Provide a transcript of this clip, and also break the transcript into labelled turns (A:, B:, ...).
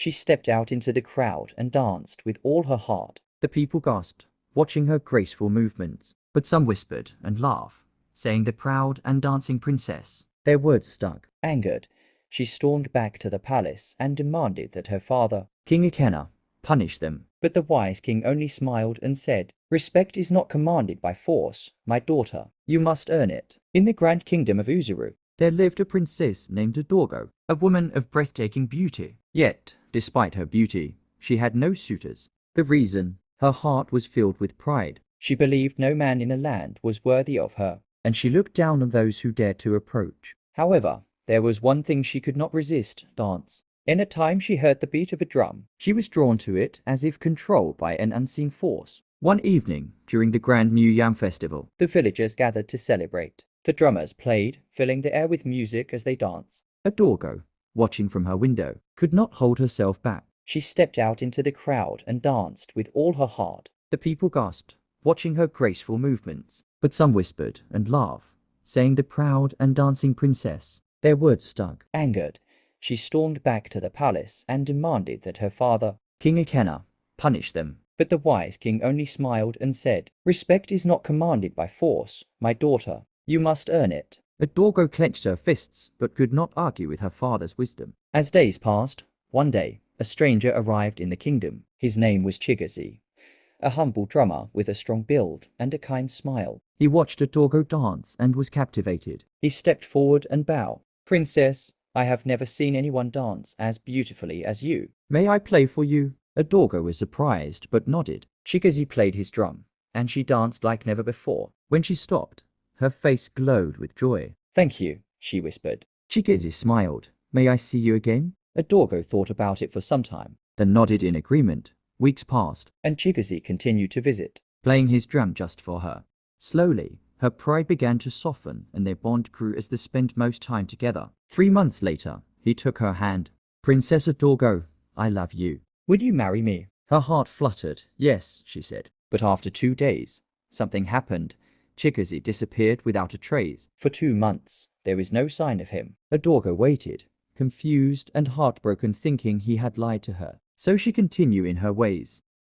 A: She stepped out into the crowd and danced with all her heart. The people gasped, watching her graceful movements, but some whispered and laughed, saying the proud and dancing princess. Their words stuck. Angered, she stormed back to the palace and demanded that her father, King Ikenna, punish them. But the wise king only smiled and said, "Respect is not commanded by force, my daughter. You must earn it." In the grand kingdom of Uzuru, there lived a princess named Adorgo, a woman of breathtaking beauty. Yet, despite her beauty, she had no suitors. The reason? Her heart was filled with pride. She believed no man in the land was worthy of her, and she looked down on those who dared to approach. However, there was one thing she could not resist: dance. Any time she heard the beat of a drum, she was drawn to it as if controlled by an unseen force. One evening, during the Grand New Yam Festival, the villagers gathered to celebrate. The drummers played, filling the air with music as they danced. Adorgo, watching from her window, could not hold herself back. She stepped out into the crowd and danced with all her heart. The people gasped, watching her graceful movements, but some whispered and laughed, saying the proud and dancing princess. Their words stuck. Angered, she stormed back to the palace and demanded that her father, King Ikenna, punish them. But the wise king only smiled and said, "Respect is not commanded by force, my daughter. You must earn it." Adorgo clenched her fists, but could not argue with her father's wisdom. As days passed, one day, a stranger arrived in the kingdom. His name was Chigazi, a humble drummer with a strong build and a kind smile. He watched Adorgo dance and was captivated. He stepped forward and bowed. "Princess, I have never seen anyone dance as beautifully as you. May I play for you?" Adorgo was surprised, but nodded. Chigazi played his drum, and she danced like never before. When she stopped, her face glowed with joy. "Thank you," she whispered. Chigazi smiled. "May I see you again?" Adorgo thought about it for some time, then nodded in agreement. Weeks passed, and Chigazi continued to visit, playing his drum just for her. Slowly, her pride began to soften, and their bond grew as they spent most time together. 3 months later, he took her hand. "Princess Adorgo, I love you. Would you marry me?" Her heart fluttered. "Yes," she said. But after 2 days, something happened. Chigazi disappeared without a trace. For 2 months, there was no sign of him. Adorgo waited, confused and heartbroken, thinking he had lied to her. So she continued in her ways,